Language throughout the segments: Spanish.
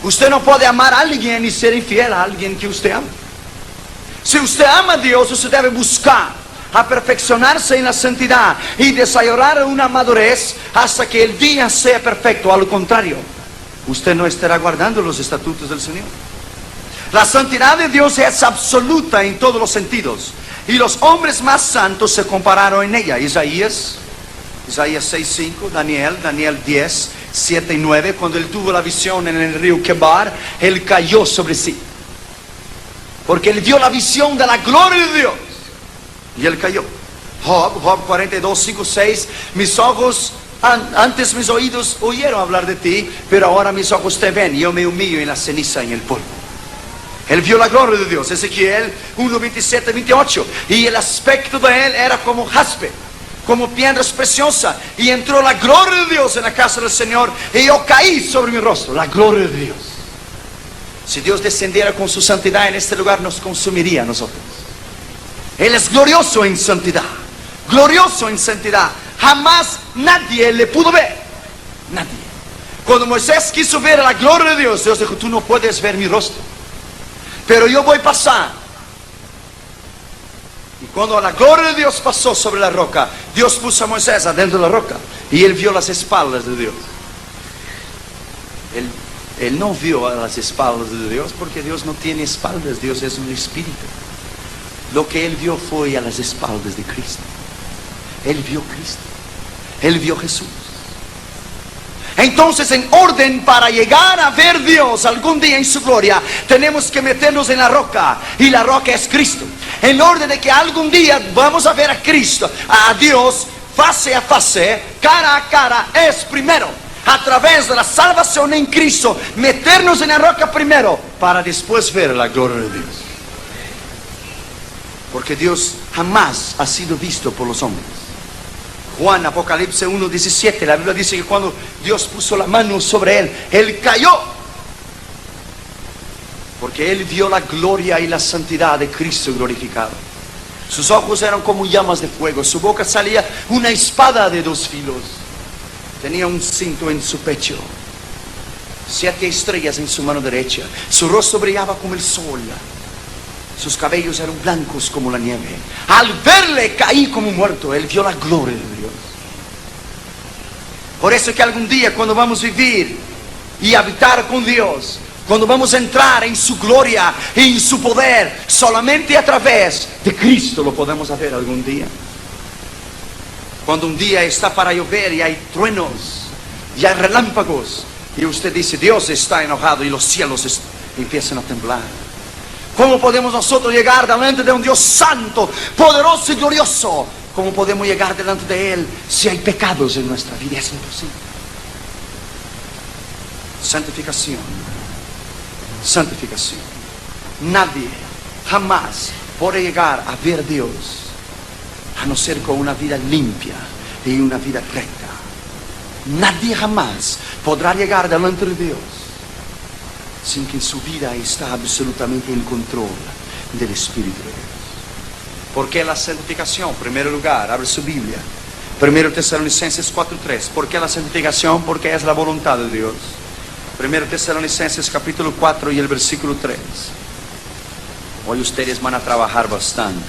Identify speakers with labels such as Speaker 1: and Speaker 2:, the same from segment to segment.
Speaker 1: Usted no puede amar a alguien y ser infiel a alguien que usted ama. Si usted ama a Dios, usted debe buscar a perfeccionarse en la santidad y desarrollar una madurez hasta que el día sea perfecto. A lo contrario, usted no estará guardando los estatutos del Señor. La santidad de Dios es absoluta en todos los sentidos, y los hombres más santos se compararon en ella. Isaías 6:5, Daniel 10, 7 y 9, cuando él tuvo la visión en el río Quebar, él cayó sobre sí, porque él vio la visión de la gloria de Dios, y él cayó. Job 42, 5, 6, mis ojos, antes mis oídos oyeron hablar de ti, pero ahora mis ojos te ven, y yo me humillo en la ceniza y en el polvo. Él vio la gloria de Dios. Ezequiel 1, 27, 28, y el aspecto de él era como jaspe, como piedras preciosas, y entró la gloria de Dios en la casa del Señor, y yo caí sobre mi rostro. La gloria de Dios. Si Dios descendiera con su santidad en este lugar, nos consumiría a nosotros. Él es glorioso en santidad, glorioso en santidad. Jamás nadie le pudo ver, nadie. Cuando Moisés quiso ver la gloria de Dios, Dios dijo: tú no puedes ver mi rostro, pero yo voy a pasar. Y cuando la gloria de Dios pasó sobre la roca, Dios puso a Moisés adentro de la roca, y él vio las espaldas de Dios. Él no vio a las espaldas de Dios, porque Dios no tiene espaldas. Dios es un espíritu. Lo que él vio fue a las espaldas de Cristo. Él vio Cristo, él vio Jesús. Entonces, en orden para llegar a ver Dios algún día en su gloria, tenemos que meternos en la roca, y la roca es Cristo. En orden de que algún día vamos a ver a Cristo, a Dios face a face, cara a cara, es primero a través de la salvación en Cristo, meternos en la roca primero, para después ver la gloria de Dios. Porque Dios jamás ha sido visto por los hombres. Juan, Apocalipsis 1, 17, la Biblia dice que cuando Dios puso la mano sobre él, él cayó, porque él vio la gloria y la santidad de Cristo glorificado. Sus ojos eran como llamas de fuego, su boca salía una espada de 2 filos, tenía un cinto en su pecho, 7 estrellas en su mano derecha, su rostro brillaba como el sol, sus cabellos eran blancos como la nieve. Al verle caí como muerto. Él vio la gloria de Dios. Por eso que algún día, cuando vamos a vivir y habitar con Dios, cuando vamos a entrar en su gloria y en su poder, solamente a través de Cristo lo podemos hacer algún día. Cuando un día está para llover y hay truenos y hay relámpagos, y usted dice: Dios está enojado, y los cielos empiezan a temblar. ¿Cómo podemos nosotros llegar delante de un Dios santo, poderoso y glorioso? ¿Cómo podemos llegar delante de Él si hay pecados en nuestra vida? Es imposible. Santificación. Santificación. Nadie jamás podrá llegar a ver a Dios a no ser con una vida limpia y una vida recta. Nadie jamás podrá llegar delante de Dios sin que en su vida está absolutamente en control del Espíritu de Dios. ¿Por qué la santificación? En primer lugar, abre su Biblia, 1 Tesalonicenses 4:3. ¿Por qué la santificación? Porque es la voluntad de Dios. 1 Tesalonicenses capítulo 4 y el versículo 3. Hoy ustedes van a trabajar bastante.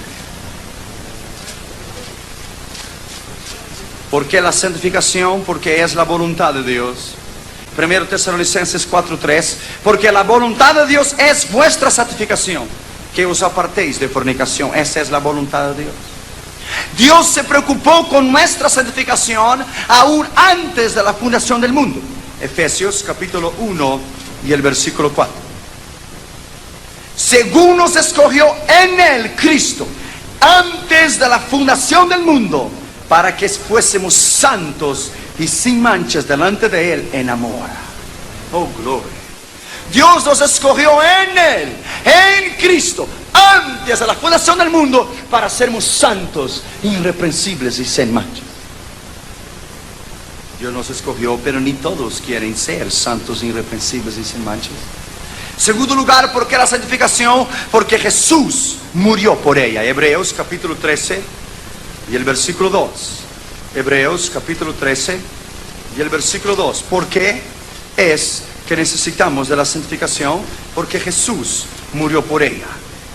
Speaker 1: ¿Por qué la santificación? Porque es la voluntad de Dios. 1 Tesalonicenses 4:3, porque la voluntad de Dios es vuestra santificación, que os apartéis de fornicación. Esa es la voluntad de Dios. Dios se preocupó con nuestra santificación aún antes de la fundación del mundo. Efesios capítulo 1 y el versículo 4. Según nos escogió en Él, Cristo, antes de la fundación del mundo, para que fuésemos santos y sin manchas delante de Él en amor. Oh, gloria. Dios nos escogió en Él, en Cristo, antes de la fundación del mundo, para sermos santos, irreprensibles y sin manchas. Dios nos escogió, pero ni todos quieren ser santos, irreprensibles y sin manchas. Segundo lugar, ¿por qué la santificación? Porque Jesús murió por ella. Hebreos capítulo 13 y el versículo 2. Hebreos capítulo 13 y el versículo 2. Porque es que necesitamos de la santificación porque Jesús murió por ella.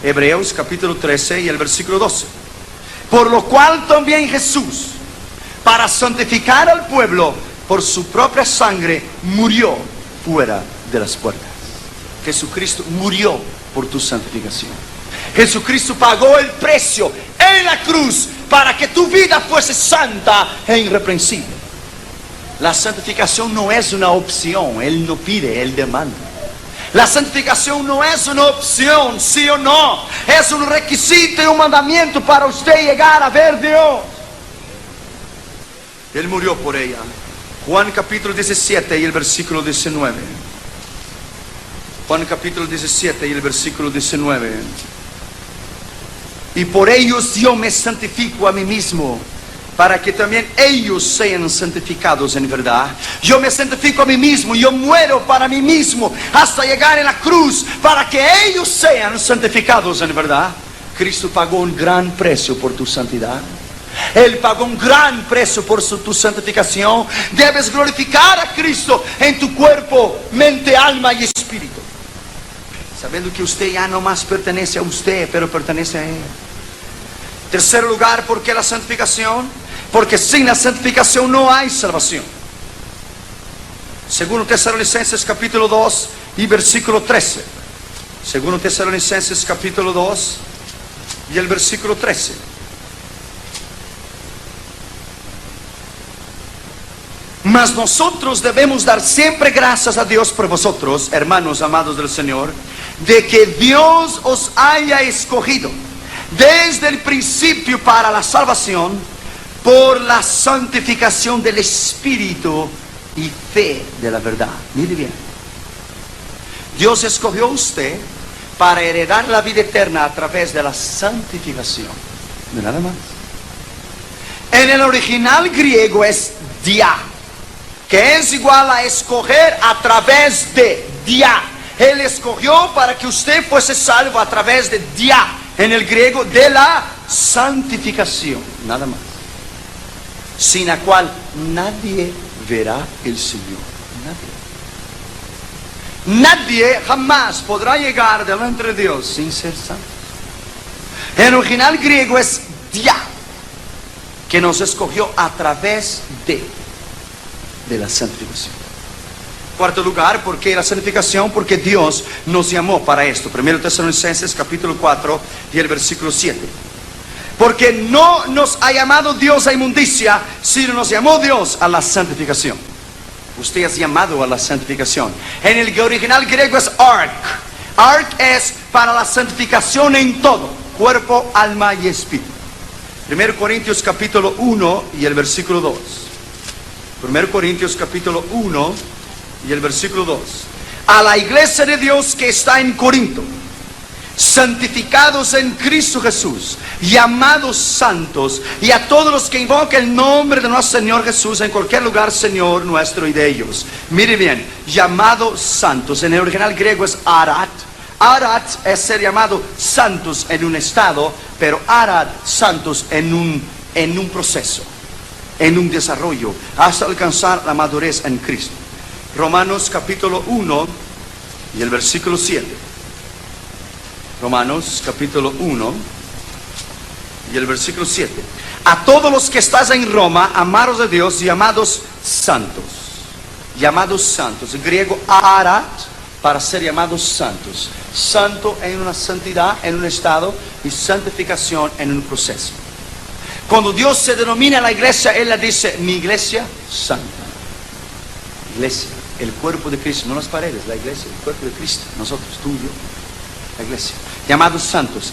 Speaker 1: Hebreos capítulo 13 y el versículo 12. Por lo cual también Jesús, para santificar al pueblo por su propia sangre, murió fuera de las puertas. Jesucristo murió por tu santificación. Jesucristo pagó el precio en la cruz para que tu vida fuese santa e irreprensible. La santificación no es una opción, Él no pide, Él demanda. La santificación no es una opción, sí o no. Es un requisito y un mandamiento para usted llegar a ver a Dios. Él murió por ella. Juan capítulo 17 y el versículo 19. Juan capítulo 17 y el versículo 19. Y por ellos yo me santifico a mí mismo, para que también ellos sean santificados en verdad. Yo me santifico a mí mismo, yo muero para mí mismo hasta llegar en la cruz para que ellos sean santificados en verdad. Cristo pagó un gran precio por tu santidad. Él pagó un gran precio por tu santificación. Debes glorificar a Cristo en tu cuerpo, mente, alma y espíritu, sabiendo que usted ya no más pertenece a usted, pero pertenece a Él. Tercer lugar, ¿por qué la santificación? Porque sin la santificación no hay salvación. Segundo Tesalonicenses capítulo 2 y versículo 13. Segundo Tesalonicenses capítulo 2 y el versículo 13. Mas nosotros debemos dar siempre gracias a Dios por vosotros, hermanos amados del Señor, de que Dios os haya escogido desde el principio para la salvación por la santificación del Espíritu y fe de la verdad. Mire bien, Dios escogió a usted para heredar la vida eterna a través de la santificación, de nada más. En el original griego es dia, que es igual a escoger a través de dia. Él escogió para que usted fuese salvo a través de dia, en el griego, de la santificación, nada más, sin la cual nadie verá el Señor. Nadie jamás podrá llegar delante de Dios sin ser santo. En el original griego es dia, que nos escogió a través de la santificación. Cuarto lugar, ¿por qué la santificación? Porque Dios nos llamó para esto. Primero Tesalonicenses capítulo 4 y el versículo 7. Porque no nos ha llamado Dios a inmundicia, sino nos llamó Dios a la santificación. Usted es llamado a la santificación. En el original griego es ark. Ark es para la santificación en todo, cuerpo, alma y espíritu. Primero Corintios capítulo 1 y el versículo 2. Primero Corintios capítulo 1 y el versículo 2. A la iglesia de Dios que está en Corinto, santificados en Cristo Jesús, llamados santos, y a todos los que invocan el nombre de nuestro Señor Jesús en cualquier lugar, Señor nuestro y de ellos. Mire bien, llamados santos. En el original griego es arat. Arat es ser llamado santos en un estado, pero arat, santos en un proceso, en un desarrollo, hasta alcanzar la madurez en Cristo. Romanos capítulo 1 y el versículo 7. Romanos capítulo 1 y el versículo 7. A todos los que estás en Roma, amados de Dios, llamados santos. Llamados santos. En griego, arat, para ser llamados santos. Santo en una santidad, en un estado, y santificación en un proceso. Cuando Dios se denomina a la iglesia, Él le dice, mi iglesia santa. Iglesia, el cuerpo de Cristo, no las paredes, la iglesia, el cuerpo de Cristo, nosotros, tú y yo, la iglesia, llamados santos.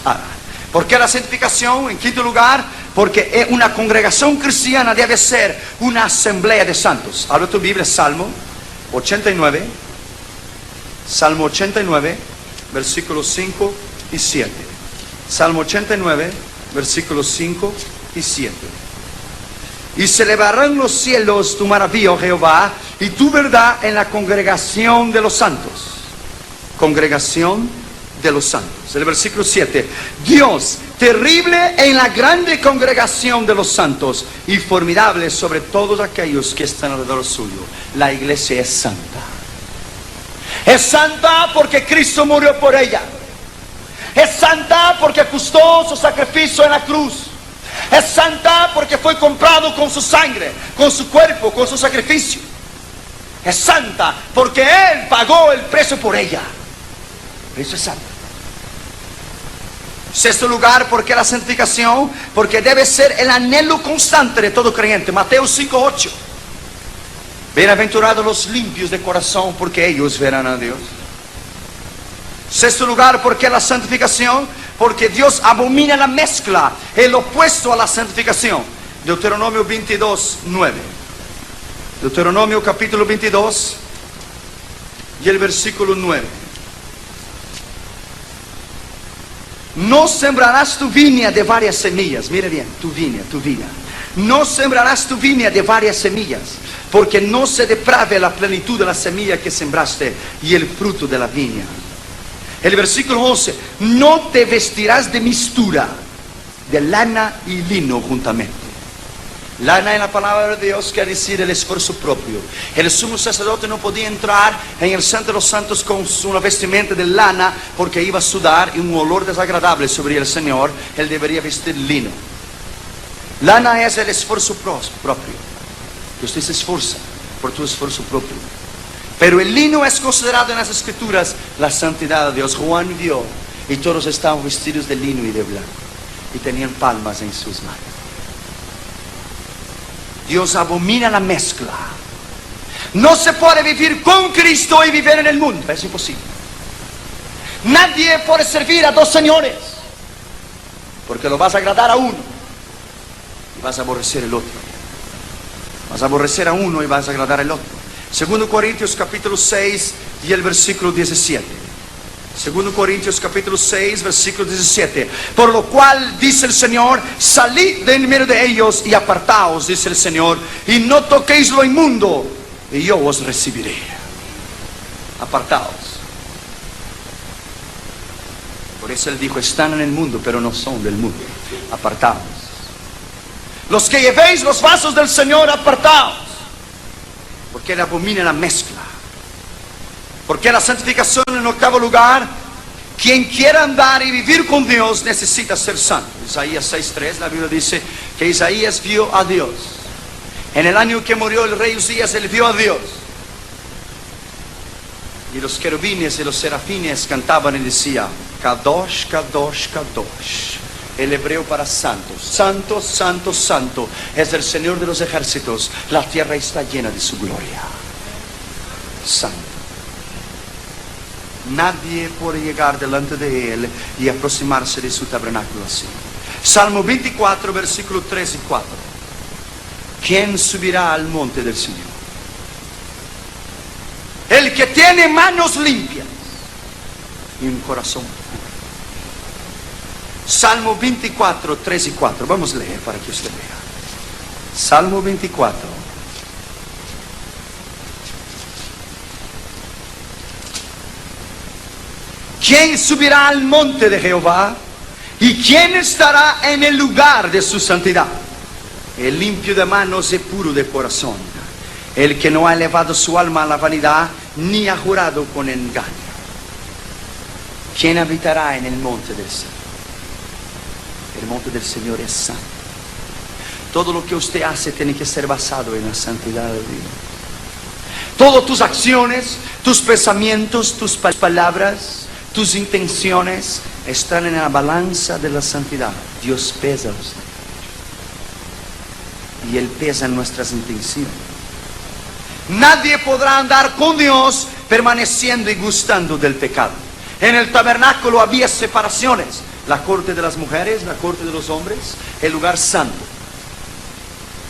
Speaker 1: ¿Por qué la santificación? En quinto lugar, porque una congregación cristiana debe ser una asamblea de santos. Habla tu Biblia, Salmo 89, Salmo 89, versículos 5 y 7. Salmo 89, versículos 5 y 7. Y celebrarán los cielos tu maravilla, oh Jehová, y tu verdad en la congregación de los santos. Congregación de los santos. El versículo 7. Dios, terrible en la grande congregación de los santos, y formidable sobre todos aquellos que están alrededor suyo. La iglesia es santa. Es santa porque Cristo murió por ella. Es santa porque costó su sacrificio en la cruz. Es santa porque fue comprado con su sangre, con su cuerpo, con su sacrificio. Es santa porque Él pagó el precio por ella. Eso es santa. Sexto lugar, ¿por qué la santificación? Porque debe ser el anhelo constante de todo creyente. Mateo 5:8. Bienaventurados los limpios de corazón, porque ellos verán a Dios. Sexto lugar, ¿por qué la santificación? Porque Dios abomina la mezcla, el opuesto a la santificación. Deuteronomio 22:9. Deuteronomio capítulo 22 y el versículo 9. No sembrarás tu viña de varias semillas. Mire bien, tu viña. No sembrarás tu viña de varias semillas, porque no se deprave la plenitud de la semilla que sembraste y el fruto de la viña. El versículo 11. No te vestirás de mistura de lana y lino juntamente. Lana en la palabra de Dios quiere decir el esfuerzo propio. El sumo sacerdote no podía entrar en el Santo de los Santos con una vestimenta de lana porque iba a sudar y un olor desagradable sobre el Señor. Él debería vestir lino. Lana es el esfuerzo propio. Que usted se esfuerza por tu esfuerzo propio. Pero el lino es considerado en las Escrituras la santidad de Dios. Juan vio y todos estaban vestidos de lino y de blanco y tenían palmas en sus manos. Dios abomina la mezcla. No se puede vivir con Cristo y vivir en el mundo. Es imposible. Nadie puede servir a dos señores, porque lo vas a agradar a uno y vas a aborrecer el otro. Vas a aborrecer a uno y vas a agradar al otro. 2 Corintios capítulo 6 y el versículo 17. 2 Corintios capítulo 6, versículo 17. Por lo cual dice el Señor: salid de en medio de ellos y apartaos, dice el Señor, y no toquéis lo inmundo, y yo os recibiré. Apartaos. Por eso Él dijo: están en el mundo, pero no son del mundo. Apartaos. Los que llevéis los vasos del Señor, apartaos. Porque Él abomina la mezcla. Porque la santificación, en octavo lugar, quien quiera andar y vivir con Dios necesita ser santo. Isaías 6:3, la Biblia dice que Isaías vio a Dios. En el año que murió el rey Usías, él vio a Dios. Y los querubines y los serafines cantaban y decían: Kadosh, Kadosh, Kadosh. El hebreo para santo. Santo, santo, santo es el Señor de los ejércitos. La tierra está llena de su gloria. Santo. Nadie puede llegar delante de Él y aproximarse de su tabernáculo así. Salmo 24, versículo 3 y 4. ¿Quién subirá al monte del Señor? El que tiene manos limpias y un corazón puro. Salmo 24, 3 y 4. Vamos a leer para que usted vea. Salmo 24. ¿Quién subirá al monte de Jehová? ¿Y quién estará en el lugar de su santidad? El limpio de manos y puro de corazón, el que no ha elevado su alma a la vanidad, ni ha jurado con engaño. ¿Quién habitará en el monte del Señor? El monte del Señor es santo. Todo lo que usted hace tiene que ser basado en la santidad de Dios. Todas tus acciones, tus pensamientos, tus palabras, tus intenciones están en la balanza de la santidad. Dios pesa a usted. Y Él pesa en nuestras intenciones. Nadie podrá andar con Dios permaneciendo y gustando del pecado. En el tabernáculo había separaciones. La corte de las mujeres, la corte de los hombres, el lugar santo,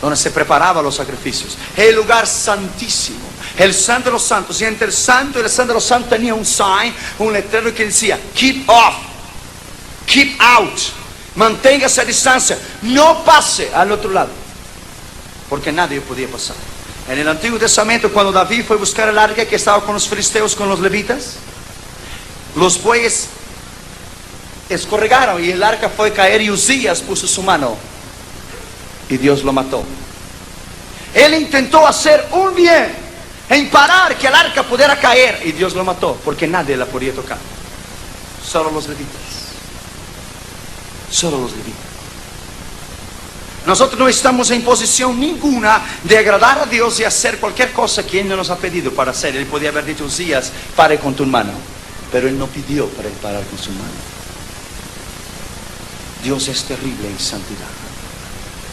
Speaker 1: donde se preparaban los sacrificios. El lugar santísimo, el santo de los santos. Y entre el santo y el santo de los santos tenía un sign, un letrero que decía: keep off, keep out, manténgase a distancia, no pase al otro lado, porque nadie podía pasar. En el Antiguo Testamento, cuando David fue a buscar el arca que estaba con los filisteos, con los levitas, los bueyes escorregaron y el arca fue a caer, y Usías puso su mano y Dios lo mató. Él intentó hacer un bien, en parar que el arca pudiera caer, y Dios lo mató porque nadie la podía tocar, solo los levitas, solo los levitas. Nosotros no estamos en posición ninguna de agradar a Dios y hacer cualquier cosa que Él no nos ha pedido para hacer. Él podía haber dicho: Usías, pare con tu mano, pero Él no pidió para Él parar con su mano. Dios es terrible en santidad.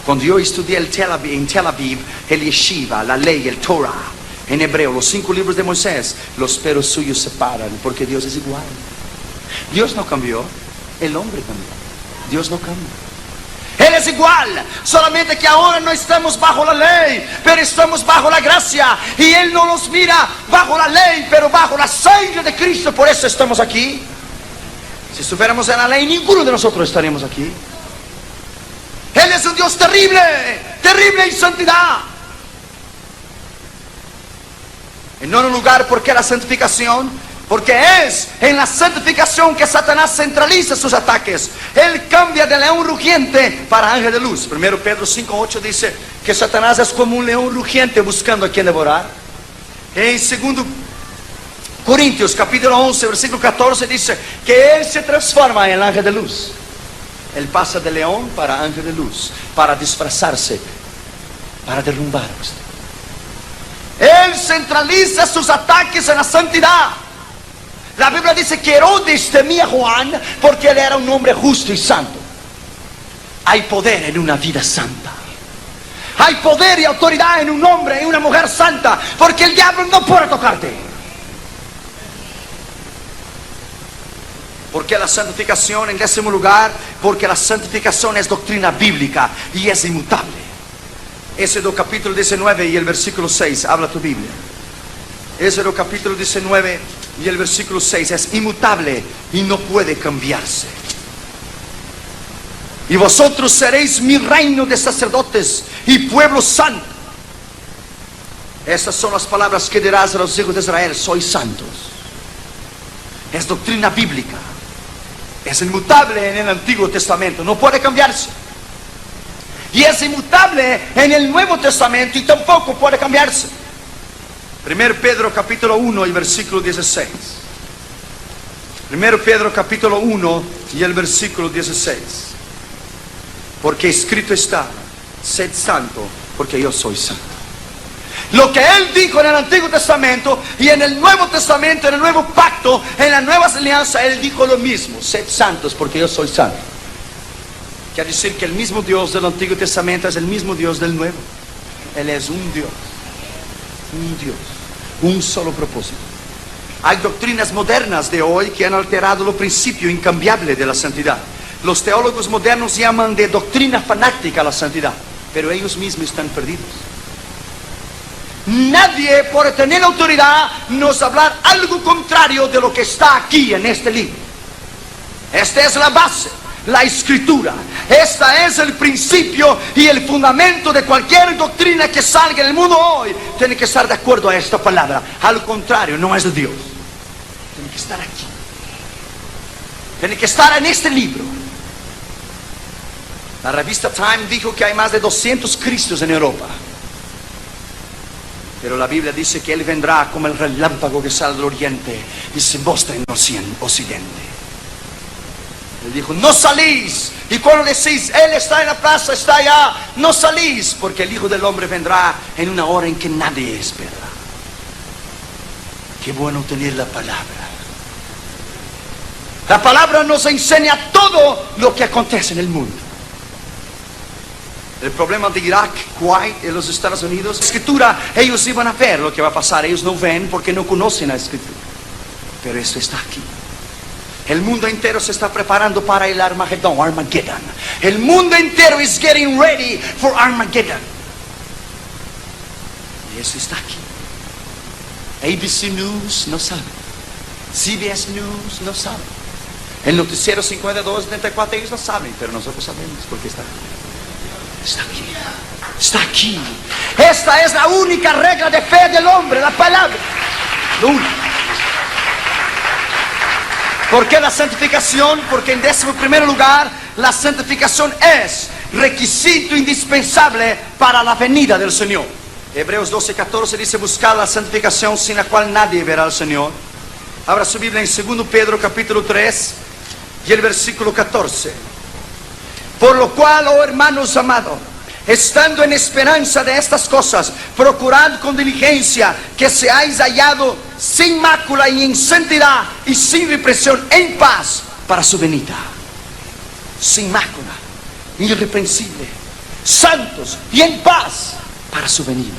Speaker 1: Cuando yo estudié en Tel Aviv, el Yeshiva, la ley, el Torah, en hebreo, los 5 libros de Moisés, los peros suyos se paran, porque Dios es igual. Dios no cambió, el hombre cambió. Dios no cambia. Él es igual, solamente que ahora no estamos bajo la ley, pero estamos bajo la gracia. Y Él no nos mira bajo la ley, pero bajo la sangre de Cristo. Por eso estamos aquí. Si estuviéramos en la ley, ninguno de nosotros estaríamos aquí. Él es un Dios terrible, terrible en santidad. En otro lugar, ¿por qué la santificación? Porque es en la santificación que Satanás centraliza sus ataques. Él cambia de león rugiente para ángel de luz. 1 Pedro 5:8 dice que Satanás es como un león rugiente buscando a quien devorar. En 2 Corintios capítulo 11 versículo 14 dice que Él se transforma en el ángel de luz. Él pasa de león para ángel de luz, para disfrazarse, para derrumbar a usted. Él centraliza sus ataques en la santidad. La Biblia dice que Herodes temía a Juan porque él era un hombre justo y santo. Hay poder en una vida santa. Hay poder y autoridad en un hombre y una mujer santa, porque el diablo no puede tocarte. ¿Por qué la santificación? En 10º lugar, porque la santificación es doctrina bíblica y es inmutable. Éxodo capítulo 19 y el versículo 6, habla tu Biblia. Éxodo capítulo 19 y el versículo 6, es inmutable y no puede cambiarse. Y vosotros seréis mi reino de sacerdotes y pueblo santo. Estas son las palabras que dirás a los hijos de Israel: sois santos. Es doctrina bíblica. Es inmutable en el Antiguo Testamento, no puede cambiarse. Y es inmutable en el Nuevo Testamento y tampoco puede cambiarse. 1 Pedro capítulo 1 y versículo 16. 1 Pedro capítulo 1 y el versículo 16. Porque escrito está: sed santo, porque yo soy santo. Lo que Él dijo en el Antiguo Testamento y en el Nuevo Testamento, en el Nuevo Pacto, en la Nueva Alianza, Él dijo lo mismo: sed santos, porque yo soy santo. Quiere decir que el mismo Dios del Antiguo Testamento es el mismo Dios del Nuevo. Él es un Dios, un solo propósito. Hay doctrinas modernas de hoy que han alterado lo principio incambiable de la santidad. Los teólogos modernos llaman de doctrina fanática la santidad, pero ellos mismos están perdidos. Nadie por tener autoridad nos hablar algo contrario de lo que está aquí en este libro. Esta es la base, la escritura. Esta es el principio y el fundamento de cualquier doctrina que salga en el mundo hoy. Tiene que estar de acuerdo a esta palabra. Al contrario, no es de Dios. Tiene que estar aquí. Tiene que estar en este libro. La revista Time dijo que hay más de 200 Cristos en Europa. Pero la Biblia dice que Él vendrá como el relámpago que sale del oriente y se mostra en el occidente. Él dijo: no salís. Y cuando decís: Él está en la plaza, está allá, no salís, porque el Hijo del Hombre vendrá en una hora en que nadie espera. Qué bueno tener la palabra. La palabra nos enseña todo lo que acontece en el mundo. El problema de Irak, Kuwait y los Estados Unidos, la escritura, ellos iban a ver lo que va a pasar. Ellos no ven porque no conocen la escritura. Pero esto está aquí. El mundo entero se está preparando para el Armageddon. El mundo entero is getting ready for Armageddon. Y eso está aquí. ABC News no sabe. CBS News no sabe. El noticiero 52-74 ellos no saben, pero nosotros sabemos porque está aquí. Está aquí. Está aquí. Esta es la única regla de fe del hombre, la palabra. Lo único. ¿Por qué la santificación? Porque en 11º lugar, la santificación es requisito indispensable para la venida del Señor. Hebreos 12:14 dice: buscar la santificación sin la cual nadie verá al Señor. Abra su Biblia en 2 Pedro capítulo 3 y el versículo 14. Por lo cual, oh hermanos amados, estando en esperanza de estas cosas, procurad con diligencia que seáis hallados sin mácula y en santidad y sin represión, en paz, para su venida. Sin mácula, irreprensible, santos y en paz para su venida.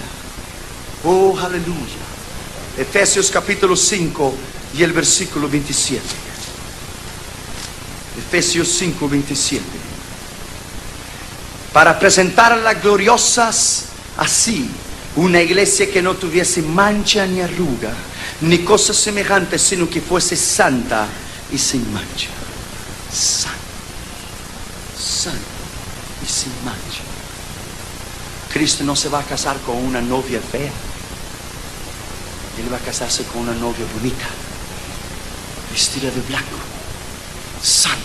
Speaker 1: Oh, aleluya. Efesios capítulo 5 y el versículo 27. Efesios 5, 27. Para presentarla gloriosas así, una iglesia que no tuviese mancha ni arruga, ni cosa semejante, sino que fuese santa y sin mancha. Santa, santa y sin mancha. Cristo no se va a casar con una novia fea. Él va a casarse con una novia bonita, vestida de blanco, santa,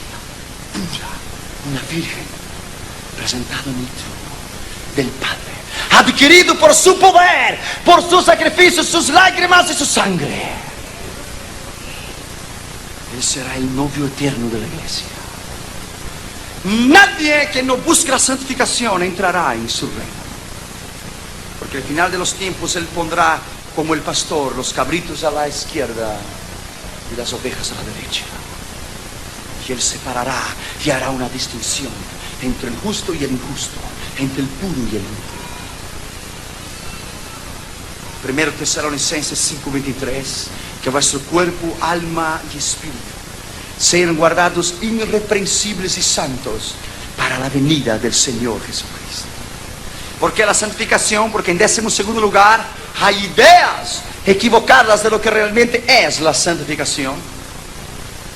Speaker 1: pura, una virgen, presentada en el trono del Padre, adquirido por su poder, por su sacrificio, sus lágrimas y su sangre. Él será el novio eterno de la iglesia. Nadie que no busque la santificación entrará en su reino, porque al final de los tiempos Él pondrá como el pastor los cabritos a la izquierda y las ovejas a la derecha, y Él separará y hará una distinción entre el justo y el injusto, entre el puro y el impuro. 1 Tesalonicenses 5:23, que vuestro cuerpo, alma y espíritu sean guardados irreprensibles y santos para la venida del Señor Jesucristo. ¿Por qué la santificación? Porque en 12º lugar hay ideas equivocadas de lo que realmente es la santificación.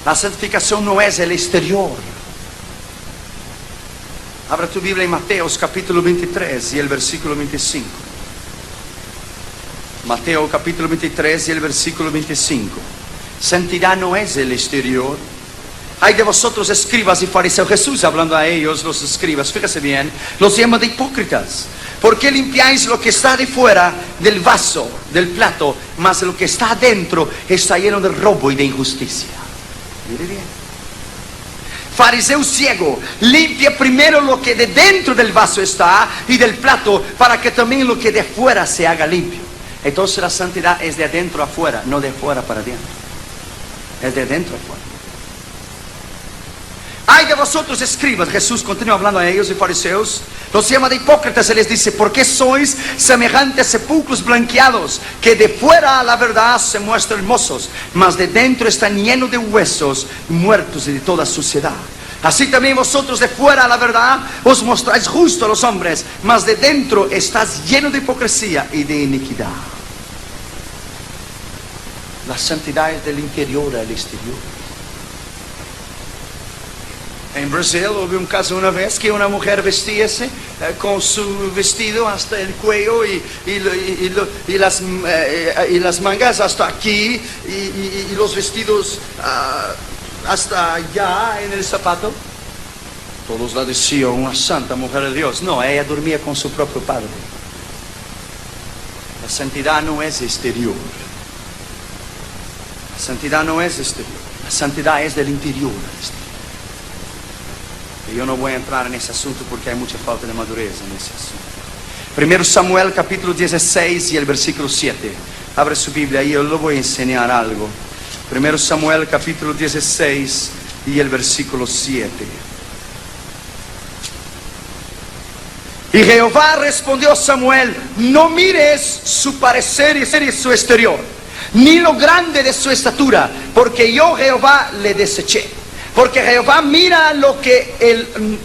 Speaker 1: La santificación no es el exterior. Abra tu Biblia en Mateos capítulo 23 y el versículo 25. Mateo capítulo 23 y el versículo 25. Santidad no es el exterior. Hay de vosotros escribas y fariseos. Jesús hablando a ellos, los escribas, fíjese bien, los llama de hipócritas. ¿Por qué limpiáis lo que está de fuera del vaso, del plato, mas lo que está adentro está lleno de robo y de injusticia? Mire bien. Fariseo ciego, limpia primero lo que de dentro del vaso está y del plato, para que también lo que de afuera se haga limpio. Entonces la santidad es de adentro afuera, no de afuera para adentro. Es de adentro afuera. Ay de vosotros escribas, Jesús continúa hablando a ellos y fariseos, los llama de hipócritas y les dice: ¿por qué sois semejantes sepulcros blanqueados, que de fuera a la verdad se muestran hermosos, mas de dentro están llenos de huesos muertos y de toda suciedad? Así también vosotros de fuera a la verdad os mostráis justos a los hombres, mas de dentro estás lleno de hipocresía y de iniquidad. La santidad es del interior al exterior. En Brasil hubo un caso una vez que una mujer vestíase con su vestido hasta el cuello y las mangas hasta aquí y los vestidos hasta allá en el zapato. Todos la decían una santa mujer de Dios. No, ella dormía con su propio padre. La santidad no es exterior. La santidad no es exterior. La santidad es del interior al exterior. Yo no voy a entrar en ese asunto porque hay mucha falta de madurez en ese asunto. 1 Samuel capítulo 16 y el versículo 7. Abre su Biblia y yo le voy a enseñar algo. 1 Samuel capítulo 16 y el versículo 7. Y Jehová respondió a Samuel: no mires su parecer y su exterior, ni lo grande de su estatura, porque yo Jehová le deseché. Porque Jehová mira lo que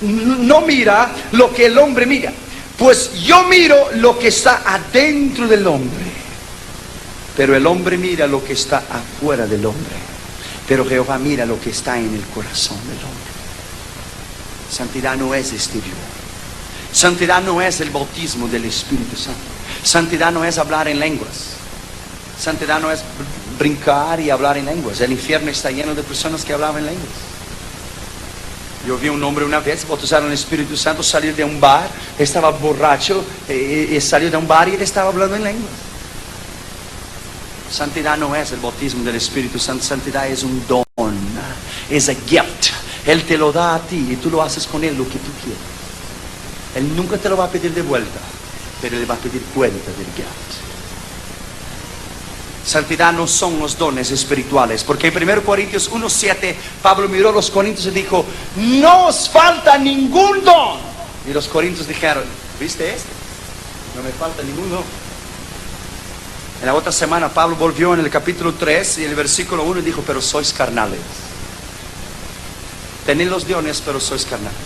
Speaker 1: no mira lo que el hombre mira, pues yo miro lo que está adentro del hombre, pero el hombre mira lo que está afuera del hombre, pero Jehová mira lo que está en el corazón del hombre. Santidad no es exterior. Santidad no es el bautismo del Espíritu Santo. Santidad no es hablar en lenguas. Santidad no es brincar y hablar en lenguas. El infierno está lleno de personas que hablaban en lenguas. Yo vi un hombre una vez bautizado en el Espíritu Santo salir de un bar, estaba borracho y salió de un bar y él estaba hablando en lenguas. Santidad no es el bautismo del Espíritu Santo, santidad es un don, es a gift. Él te lo da a ti y tú lo haces con él lo que tú quieres. Él nunca te lo va a pedir de vuelta, pero le va a pedir cuenta del gift. Santidad no son los dones espirituales, porque en 1 Corintios 1:7 Pablo miró a los corintios y dijo: no os falta ningún don. Y los corintios dijeron: ¿viste este? No me falta ningún don. En la otra semana Pablo volvió en el capítulo 3 y en el versículo 1 dijo: pero sois carnales. Tenéis los dones, pero sois carnales.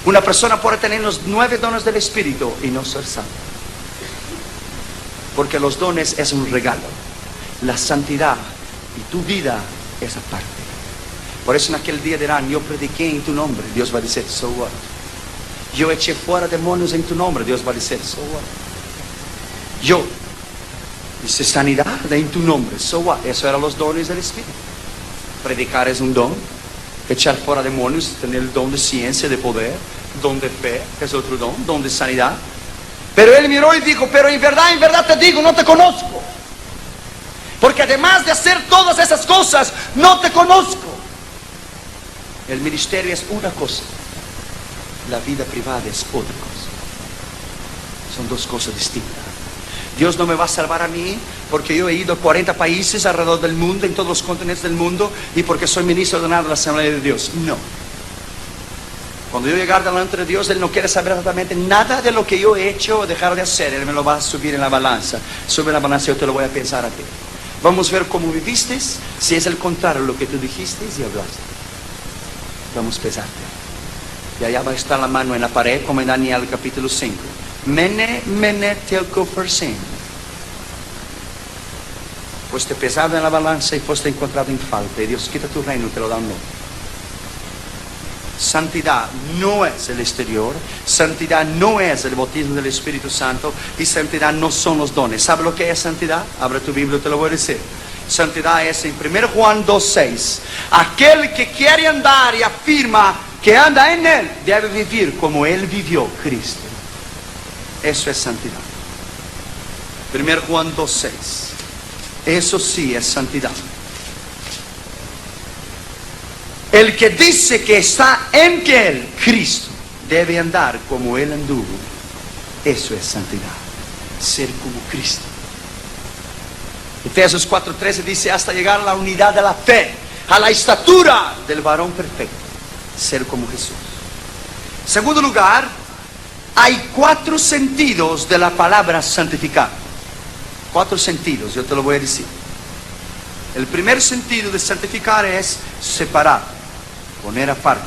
Speaker 1: Una persona puede tener los 9 dones del Espíritu y no ser santo, porque los dones es un regalo. La santidad y tu vida es aparte. Por eso en aquel día dirán: yo prediqué en tu nombre. Dios va a decir: so what? Yo eché fuera demonios en tu nombre. Dios va a decir: so what? Yo hice sanidad en tu nombre. So what? Eso eran los dones del Espíritu. Predicar es un don. Echar fuera demonios, tener el don de ciencia, de poder, don de fe, que es otro don de sanidad. Pero él miró y dijo: pero en verdad te digo, no te conozco. Porque además de hacer todas esas cosas, no te conozco. El ministerio es una cosa, la vida privada es otra cosa. Son dos cosas distintas. Dios no me va a salvar a mí porque yo he ido a 40 países alrededor del mundo, en todos los continentes del mundo, y porque soy ministro ordenado de la Asamblea de Dios. No. Cuando yo llegar delante de Dios, Él no quiere saber exactamente nada de lo que yo he hecho o dejar de hacer. Él me lo va a subir en la balanza. Sube la balanza y yo te lo voy a pensar a ti. Vamos a ver cómo viviste, si es el contrario de lo que tú dijiste y hablaste. Vamos a pesarte. Y allá va a estar la mano en la pared, como en Daniel capítulo 5. Mene, mene, tekel parsin. Pues te pesado en la balanza y fuiste encontrado en falta. Y Dios quita tu reino y te lo da un no. Santidad no es el exterior. Santidad no es el bautismo del Espíritu Santo. Y santidad no son los dones. ¿Sabe lo que es santidad? Abre tu Biblia y te lo voy a decir. Santidad es en 1 Juan 2:6. Aquel que quiere andar y afirma que anda en Él, debe vivir como Él vivió, Cristo. Eso es santidad. 1 Juan 2:6. Eso sí es santidad. El que dice que está en Él, Cristo, debe andar como Él anduvo. Eso es santidad. Ser como Cristo. Efesios 4:13 dice: hasta llegar a la unidad de la fe, a la estatura del varón perfecto. Ser como Jesús. Segundo lugar, hay 4 sentidos de la palabra santificar. 4 sentidos, yo te lo voy a decir. El primer sentido de santificar es separar, poner aparte,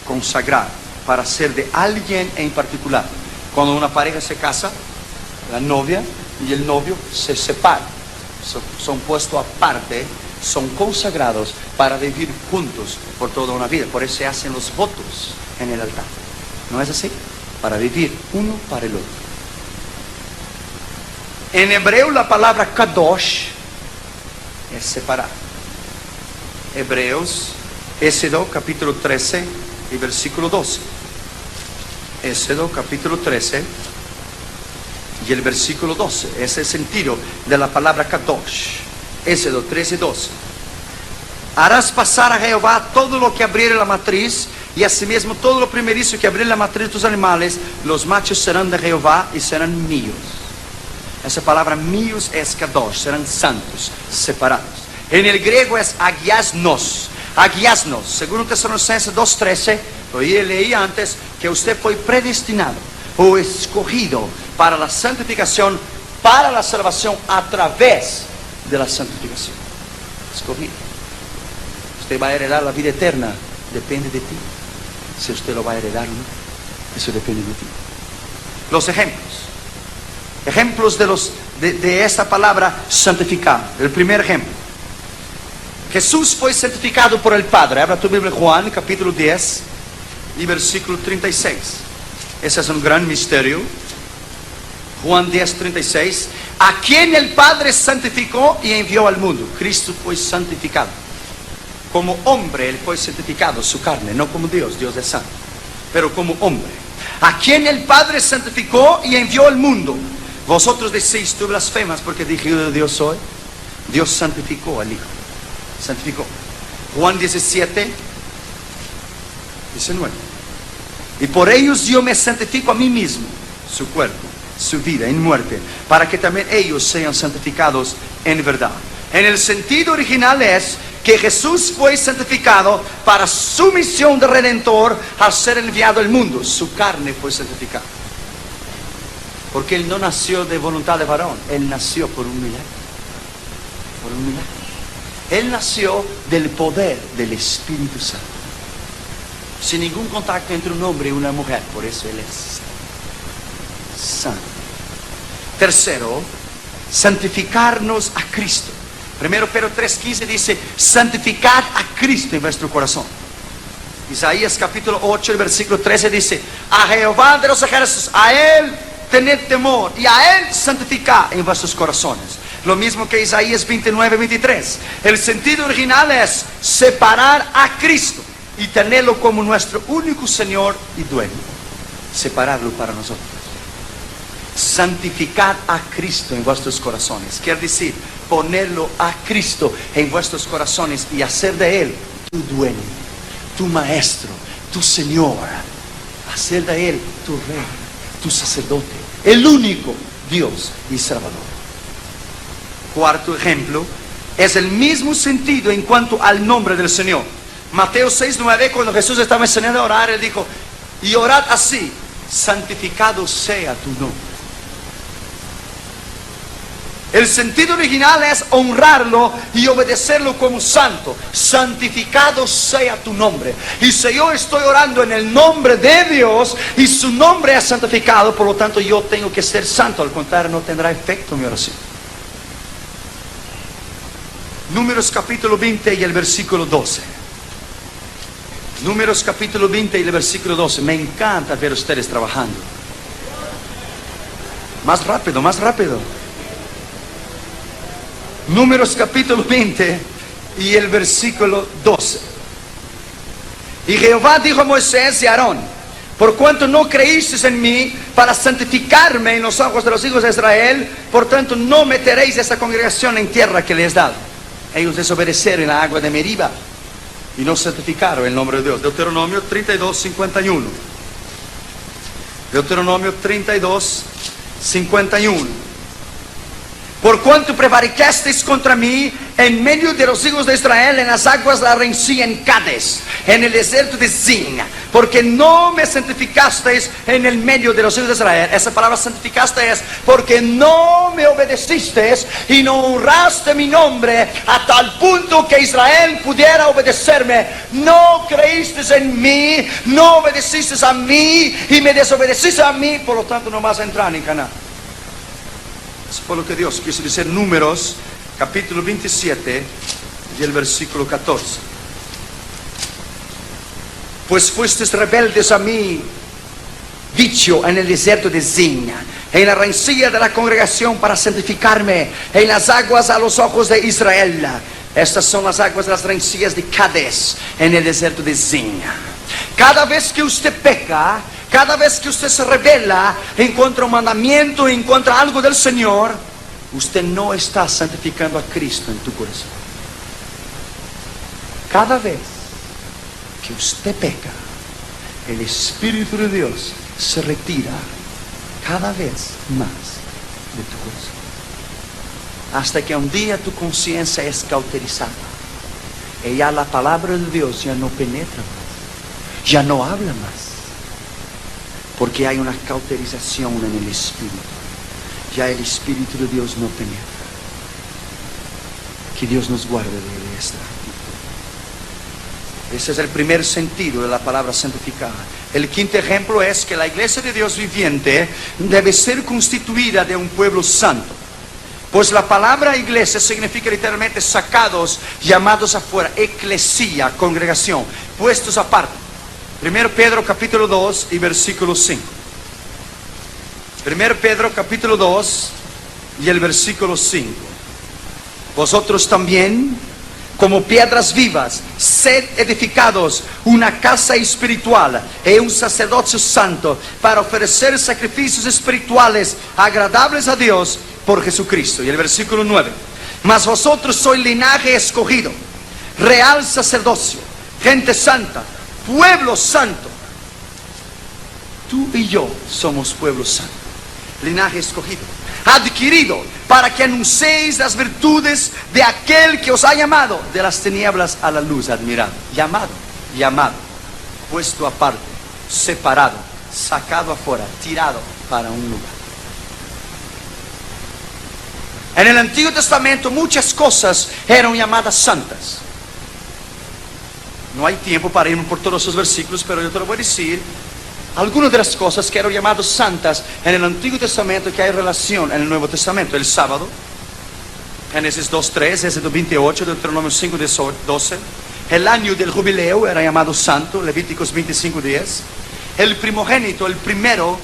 Speaker 1: consagrar, para ser de alguien en particular. Cuando una pareja se casa, la novia y el novio se separan, son puestos aparte, son consagrados para vivir juntos por toda una vida. Por eso se hacen los votos en el altar. ¿No es así? Para vivir uno para el otro. En hebreo la palabra kadosh es separar. Hebreos, Éxodo capítulo 13 y versículo 12. Éxodo capítulo 13 y el versículo 12. Ese es el sentido de la palabra kadosh. Éxodo 13, 12. Harás pasar a Jehová todo lo que abriere la matriz, y asimismo todo lo primerizo que abriere la matriz de tus animales, los machos serán de Jehová y serán míos. Esa palabra míos es kadosh, serán santos, separados. En el griego es agiasnos. Agiasnos, según Tesalonicenses 2:13, leí antes que usted fue predestinado o escogido para la santificación, para la salvación a través de la santificación. Escogido. Usted va a heredar la vida eterna, depende de ti. Si usted lo va a heredar o no, eso depende de ti. Los ejemplos de esta palabra santificar. El primer ejemplo: Jesús fue santificado por el Padre. Abra tu Biblia, Juan capítulo 10 y versículo 36. Ese es un gran misterio. Juan 10:36. A quien el Padre santificó y envió al mundo. Cristo fue santificado. Como hombre Él fue santificado, su carne, no como Dios, Dios es santo, pero como hombre, a quien el Padre santificó y envió al mundo. Vosotros decís, tú blasfemas porque dije yo de Dios soy. Dios santificó al Hijo, santificó. Juan 17, 19. Y por ellos yo me santifico a mí mismo, su cuerpo, su vida en muerte, para que también ellos sean santificados en verdad. En el sentido original es que Jesús fue santificado para su misión de redentor al ser enviado al mundo. Su carne fue santificada. Porque Él no nació de voluntad de varón, Él nació por un milagro. Por un milagro. Él nació del poder del Espíritu Santo. Sin ningún contacto entre un hombre y una mujer. Por eso Él es santo. Tercero, santificarnos a Cristo. 1 Pedro 3:15 dice, santificad a Cristo en vuestro corazón. Isaías capítulo 8, el versículo 13 dice, a Jehová de los ejércitos, a Él tened temor y a Él santificad en vuestros corazones. Lo mismo que Isaías 29, 23. El sentido original es separar a Cristo y tenerlo como nuestro único Señor y dueño. Separarlo para nosotros. Santificad a Cristo en vuestros corazones. Quiere decir, ponerlo a Cristo en vuestros corazones y hacer de Él tu dueño, tu maestro, tu Señor. Hacer de Él tu rey, tu sacerdote, el único Dios y Salvador. Cuarto ejemplo, es el mismo sentido en cuanto al nombre del Señor. Mateo 6:9, cuando Jesús estaba enseñando a orar, Él dijo, y orad así, santificado sea tu nombre. El sentido original es honrarlo y obedecerlo como santo. Santificado sea tu nombre. Y si yo estoy orando en el nombre de Dios y su nombre es santificado, por lo tanto yo tengo que ser santo. Al contrario, no tendrá efecto mi oración. Números capítulo 20 y el versículo 12. Números capítulo 20 y el versículo 12. Me encanta ver a ustedes trabajando. Más rápido, más rápido. Números capítulo 20 y el versículo 12. Y Jehová dijo a Moisés y a Aarón, por cuanto no creísteis en mí para santificarme en los ojos de los hijos de Israel, por tanto no meteréis esta congregación en tierra que les he dado. Ellos desobedecieron en la agua de Meriba y no santificaron el nombre de Dios. Deuteronomio 32, 51. Deuteronomio 32, 51. Por cuanto prevaricasteis contra mí en medio de los hijos de Israel en las aguas de la rencilla en Cades, en el desierto de Zin, porque no me santificasteis en el medio de los hijos de Israel. Esa palabra santificaste es porque no me obedecisteis y no honraste mi nombre a tal punto que Israel pudiera obedecerme. No creísteis en mí, no obedecisteis a mí y me desobedecisteis a mí, por lo tanto no vas a entrar en Canaán. Por lo que Dios quiso decir. Números capítulo 27 y el versículo 14. Pues fuisteis rebeldes a mí, dicho en el desierto de Zin, en la rencilla de la congregación para santificarme, en las aguas a los ojos de Israel. Estas son las aguas de las rencillas de Cades, en el desierto de Zin. Cada vez que usted peca, cada vez que usted se rebela en contra un mandamiento, en contra algo del Señor, usted no está santificando a Cristo en tu corazón. Cada vez que usted peca, el Espíritu de Dios se retira cada vez más de tu corazón. Hasta que un día tu conciencia es cauterizada. Y ya la palabra de Dios ya no penetra más, ya no habla más. Porque hay una cauterización en el Espíritu. Ya el Espíritu de Dios no penetra. Que Dios nos guarde de esta actitud. Ese es el primer sentido de la palabra santificada. El quinto ejemplo es que la iglesia de Dios viviente debe ser constituida de un pueblo santo. Pues la palabra iglesia significa literalmente sacados, llamados afuera, eclesía, congregación, puestos aparte. 1 Pedro capítulo 2 y versículo 5. 1 Pedro capítulo 2 y el versículo 5. Vosotros también, como piedras vivas, sed edificados una casa espiritual y un sacerdocio santo para ofrecer sacrificios espirituales agradables a Dios por Jesucristo. Y el versículo 9: mas vosotros sois linaje escogido, real sacerdocio, gente santa, pueblo santo. Tú y yo somos pueblo santo, linaje escogido, adquirido para que anunciéis las virtudes de aquel que os ha llamado de las tinieblas a la luz admirable. Llamado, puesto aparte, separado, sacado afuera, tirado para un lugar. En el Antiguo Testamento muchas cosas eran llamadas santas. No hay tiempo para irme por todos esos versículos, pero yo te lo voy a decir. Algunas de las cosas que eran llamadas santas en el Antiguo Testamento que hay relación en el Nuevo Testamento: el sábado, Génesis 2:3, Éxodo 28, Deuteronomio 5:12. El año del jubileo era llamado santo, Levíticos 25:10. El primogénito, el primero,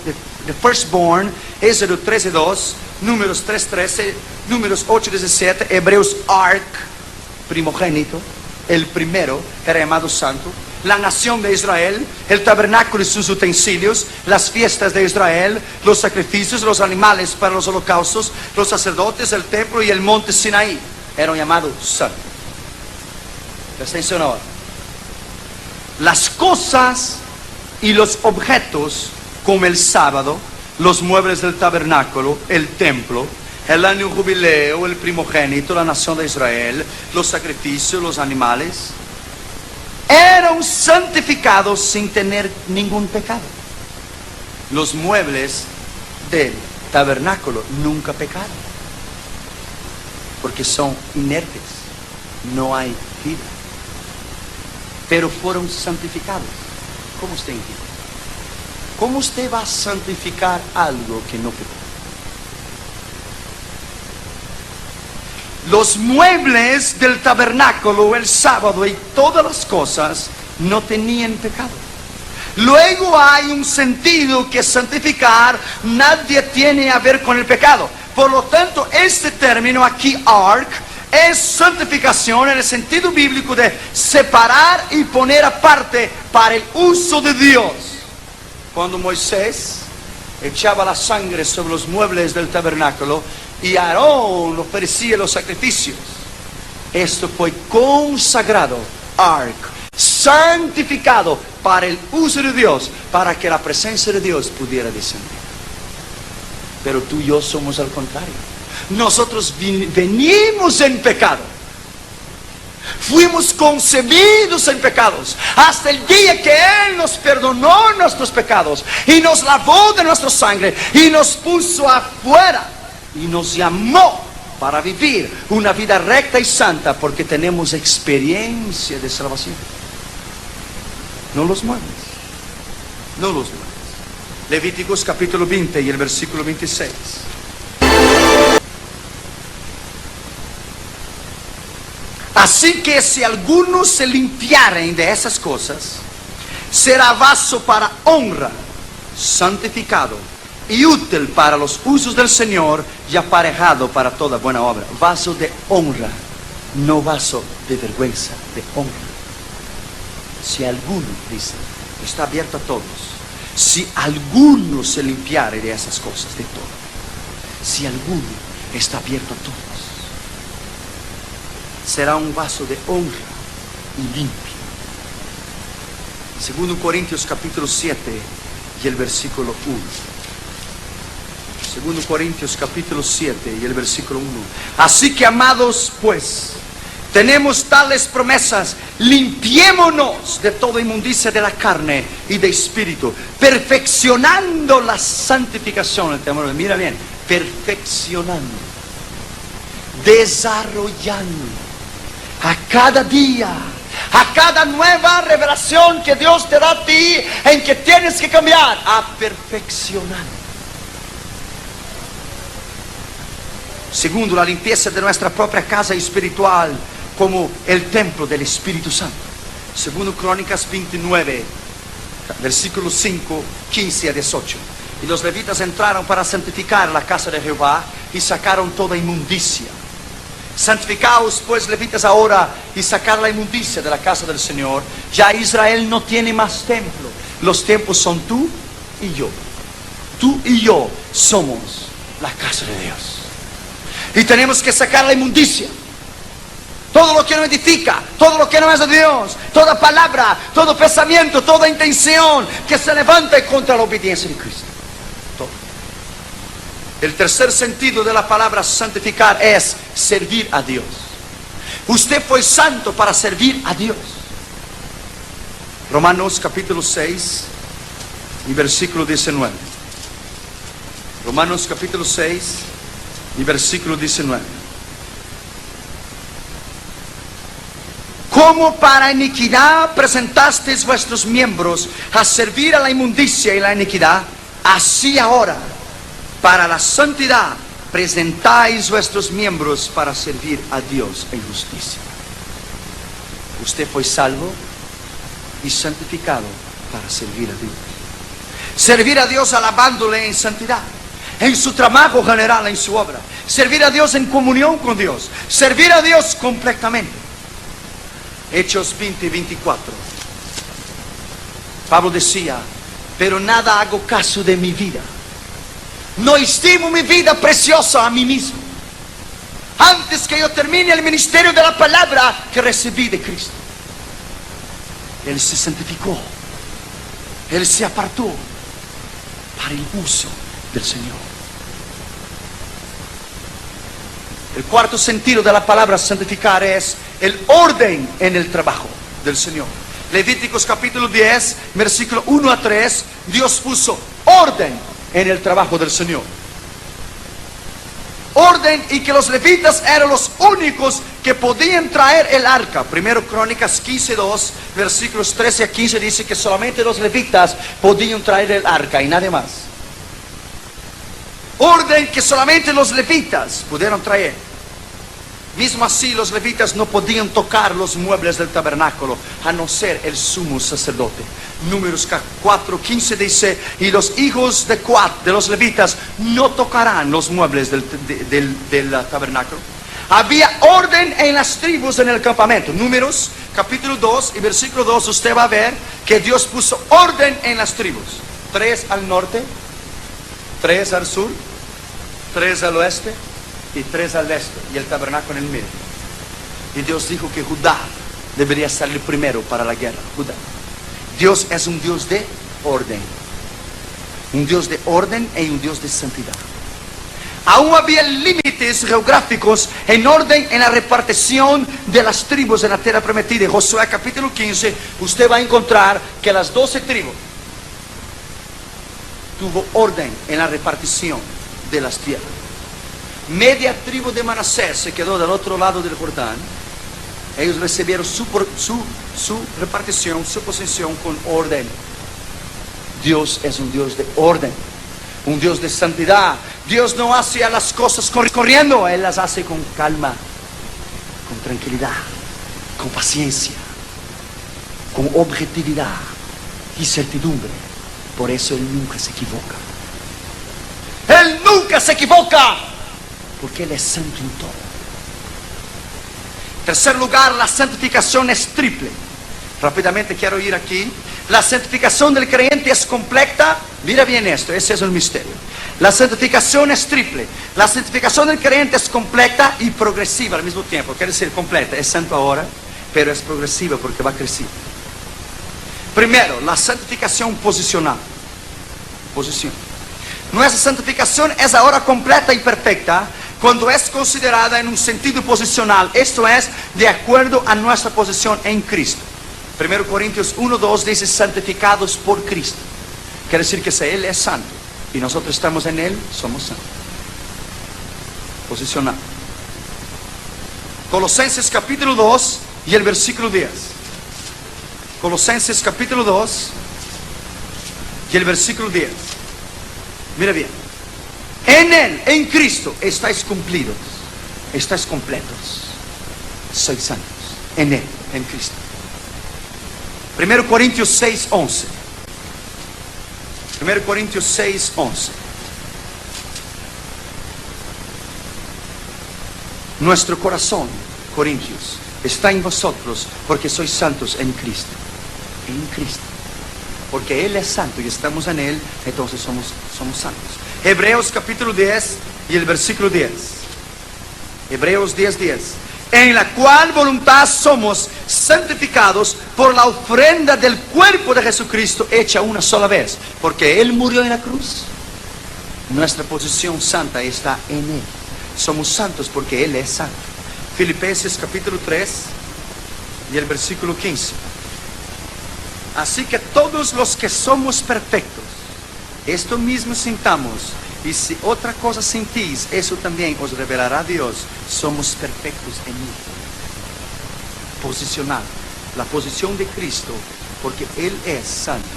Speaker 1: the firstborn, Éxodo 13:2, Números 3:13, Números 8:17, Hebreos ark, primogénito, el primero era llamado santo. La nación de Israel, el tabernáculo y sus utensilios, las fiestas de Israel, los sacrificios, los animales para los holocaustos, los sacerdotes, el templo y el monte Sinaí eran llamados santos. Presta atención ahora. Las cosas y los objetos, como el sábado, los muebles del tabernáculo, el templo, el año jubileo, el primogénito, la nación de Israel, los sacrificios, los animales, eran santificados sin tener ningún pecado. Los muebles del tabernáculo nunca pecaron, porque son inertes, no hay vida, pero fueron santificados. ¿Cómo usted entiende? ¿Cómo usted va a santificar algo que no pecó? Los muebles del tabernáculo, el sábado y todas las cosas no tenían pecado. Luego hay un sentido que santificar nadie tiene a ver con el pecado. Por lo tanto, este término aquí, ark, es santificación en el sentido bíblico de separar y poner aparte para el uso de Dios. Cuando Moisés echaba la sangre sobre los muebles del tabernáculo y Aarón ofrecía los sacrificios, esto fue consagrado, ark, santificado para el uso de Dios, para que la presencia de Dios pudiera descender. Pero tú y yo somos al contrario. Nosotros venimos en pecado, fuimos concebidos en pecados, hasta el día que Él nos perdonó nuestros pecados y nos lavó de nuestra sangre y nos puso afuera y nos llamó para vivir una vida recta y santa, porque tenemos experiencia de salvación. No los muebles, no los muebles. Levíticos capítulo 20 y el versículo 26. Así que si alguno se limpiaren de esas cosas, será vaso para honra, santificado y útil para los usos del Señor y aparejado para toda buena obra. Vaso de honra, no vaso de vergüenza, de honra. Si alguno, dice, está abierto a todos, si alguno se limpiare de esas cosas, de todo, si alguno está abierto a todos, será un vaso de honra y limpio. Segundo Corintios capítulo 7 y el versículo 1. Segundo Corintios capítulo 7 y el versículo 1. Así que, amados, pues, tenemos tales promesas: limpiémonos de toda inmundicia de la carne y de espíritu, perfeccionando la santificación. Mira bien, perfeccionando, desarrollando. A cada día, a cada nueva revelación que Dios te da a ti, en que tienes que cambiar, a perfeccionar. Segundo, la limpieza de nuestra propia casa espiritual, como el templo del Espíritu Santo. Segundo Crónicas 29, versículos 5, 15 a 18. Y los levitas entraron para santificar la casa de Jehová y sacaron toda inmundicia. Santificaos pues, levitas, ahora, y sacar la inmundicia de la casa del Señor. Ya Israel no tiene más templo. Los templos son tú y yo. Tú y yo somos la casa de Dios. Y tenemos que sacar la inmundicia. Todo lo que no edifica, todo lo que no es de Dios, toda palabra, todo pensamiento, toda intención que se levante contra la obediencia de Cristo. Todo. El tercer sentido de la palabra santificar es servir a Dios. Usted fue santo para servir a Dios. Romanos capítulo 6 y versículo 19. Romanos capítulo 6 y versículo 19. Como para iniquidad presentasteis vuestros miembros a servir a la inmundicia y la iniquidad, así ahora, para la santidad, presentáis vuestros miembros para servir a Dios en justicia. Usted fue salvo y santificado para servir a Dios. Servir a Dios alabándole en santidad, en su trabajo general, en su obra. Servir a Dios en comunión con Dios. Servir a Dios completamente. Hechos 20 y 24. Pablo decía, pero nada hago caso de mi vida. No estimo mi vida preciosa a mí mismo, antes que yo termine el ministerio de la palabra que recibí de Cristo. Él se santificó. Él se apartó para el uso del Señor. El cuarto sentido de la palabra santificar es el orden en el trabajo del Señor. Levíticos capítulo 10, versículo 1 a 3, Dios puso orden en el trabajo del Señor. Orden, y que los levitas eran los únicos que podían traer el arca. Primero Crónicas 15:2, versículos 13 a 15 dice que solamente los levitas podían traer el arca y nadie más. Orden que solamente los levitas pudieron traer. Mismo así, los levitas no podían tocar los muebles del tabernáculo, a no ser el sumo sacerdote. Números 4:15 dice, y los hijos de Coat, de los levitas, no tocarán los muebles del tabernáculo. Había orden en las tribus en el campamento. Números capítulo 2 y versículo 2, usted va a ver que Dios puso orden en las tribus. 3 al norte, 3 al sur, 3 al oeste y 3 al este, y el tabernáculo en el medio. Y Dios dijo que Judá debería salir primero para la guerra. Judá. Dios es un Dios de orden. Un Dios de orden y un Dios de santidad. Aún había límites geográficos en orden en la repartición de las tribus en la tierra prometida. En Josué capítulo 15, usted va a encontrar que las 12 tribus tuvo orden en la repartición de las tierras. Media tribu de Manasés se quedó del otro lado del Jordán. Ellos recibieron su repartición, su posesión con orden. Dios es un Dios de orden, un Dios de santidad. Dios no hace las cosas corriendo, Él las hace con calma, con tranquilidad, con paciencia, con objetividad y certidumbre. Por eso Él nunca se equivoca. Él nunca se equivoca, porque Él es santo en todo. En tercer lugar, la santificación es triple. Rápidamente quiero ir aquí. La santificación del creyente es completa. Mira bien esto, ese es el misterio. La santificación es triple. La santificación del creyente es completa y progresiva al mismo tiempo. Quiere decir completa, es santo ahora, pero es progresiva porque va creciendo. Primero, la santificación posicional. Posición. Nuestra santificación es ahora completa y perfecta cuando es considerada en un sentido posicional. Esto es, de acuerdo a nuestra posición en Cristo. 1 Corintios 1:2 dice, santificados por Cristo. Quiere decir que si Él es santo y nosotros estamos en Él, somos santos. Posicional. Colosenses capítulo 2 y el versículo 10. Colosenses capítulo 2 y el versículo 10. Mira bien. En Él, en Cristo, estáis cumplidos, estáis completos, sois santos. En Él, en Cristo. 1 Corintios 6:11. 1 Corintios 6:11. Nuestro corazón, Corintios, está en vosotros porque sois santos en Cristo. En Cristo. Porque Él es santo y estamos en Él, entonces somos santos. Hebreos capítulo 10 y el versículo 10. Hebreos 10:10. En la cual voluntad somos santificados por la ofrenda del cuerpo de Jesucristo hecha una sola vez. Porque Él murió en la cruz. Nuestra posición santa está en Él. Somos santos porque Él es santo. Filipenses capítulo 3 y el versículo 15. Así que todos los que somos perfectos, esto mismo sintamos, y si otra cosa sentís, eso también os revelará Dios. Somos perfectos en Él. Posicionado, la posición de Cristo, porque Él es santo.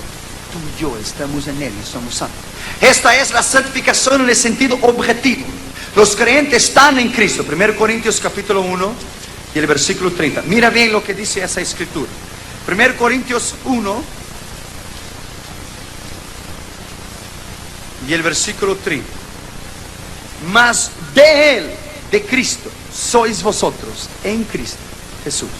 Speaker 1: Tú y yo estamos en Él y somos santos. Esta es la santificación en el sentido objetivo. Los creyentes están en Cristo. 1 Corintios capítulo 1 y el versículo 30. Mira bien lo que dice esa escritura. 1 Corintios 1 y el versículo 30. Mas de Él, de Cristo, sois vosotros en Cristo Jesús,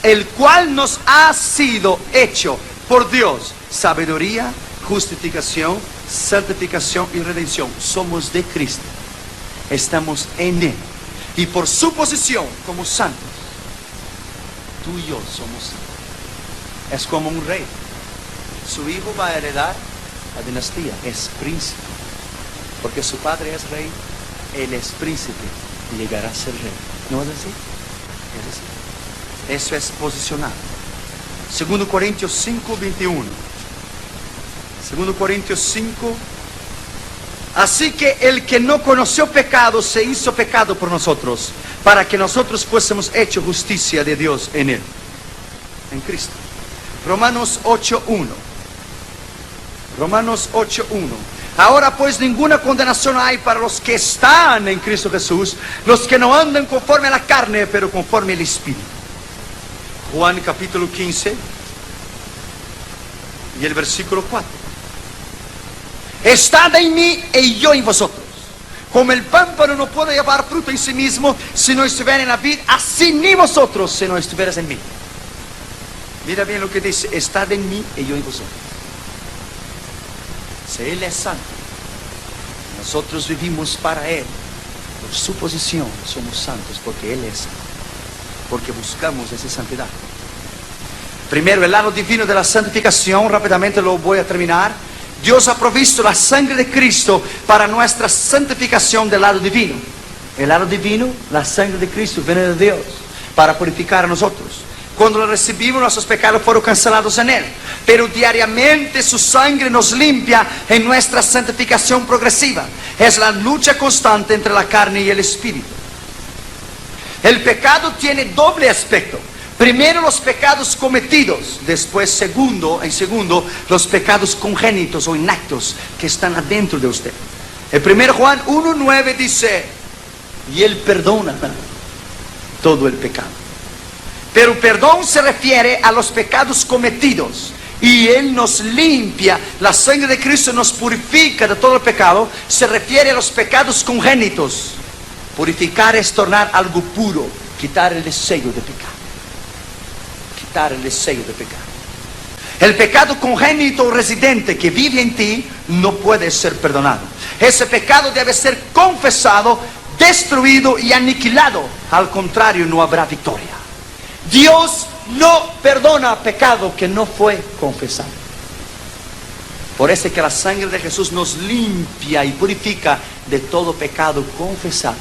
Speaker 1: el cual nos ha sido hecho por Dios sabiduría, justificación, santificación y redención. Somos de Cristo. Estamos en Él. Y por su posición como santos, tú y yo somos santos. Es como un rey. Su hijo va a heredar la dinastía. Es príncipe. Porque su padre es rey, él es príncipe y llegará a ser rey. ¿No es así? Es así. Eso es posicionado. 2 Corintios 5, 21. 2 Corintios 5. Así que el que no conoció pecado se hizo pecado por nosotros, para que nosotros fuésemos hecho justicia de Dios en Él, en Cristo. Romanos 8:1. Romanos 8:1. Ahora pues ninguna condenación hay para los que están en Cristo Jesús, los que no andan conforme a la carne, pero conforme al Espíritu. Juan capítulo 15 y el versículo 4. Estad en mí y yo en vosotros. Como el pámpano no puede llevar fruto en sí mismo si no estuviera en la vid, así ni vosotros si no estuvieras en mí. Mira bien lo que dice, estad en mí y yo en vosotros. Si Él es santo, nosotros vivimos para Él. Por su posición somos santos porque Él es santo. Porque buscamos esa santidad. Primero, el lado divino de la santificación, rápidamente lo voy a terminar. Dios ha provisto la sangre de Cristo para nuestra santificación del lado divino. El lado divino, la sangre de Cristo viene de Dios para purificar a nosotros. Cuando lo recibimos, nuestros pecados fueron cancelados en Él. Pero diariamente su sangre nos limpia en nuestra santificación progresiva. Es la lucha constante entre la carne y el espíritu. El pecado tiene doble aspecto. Primero los pecados cometidos, después en segundo los pecados congénitos o innatos que están adentro de usted. El 1 Juan 1:9 dice, y Él perdona todo el pecado. Pero perdón se refiere a los pecados cometidos y Él nos limpia. La sangre de Cristo nos purifica de todo el pecado. Se refiere a los pecados congénitos. Purificar es tornar algo puro, quitar el deseo de pecar. El deseo de pecar. El pecado congénito residente que vive en ti no puede ser perdonado. Ese pecado debe ser confesado, destruido y aniquilado. Al contrario, no habrá victoria. Dios no perdona pecado que no fue confesado. Por eso es que la sangre de Jesús nos limpia y purifica de todo pecado confesado.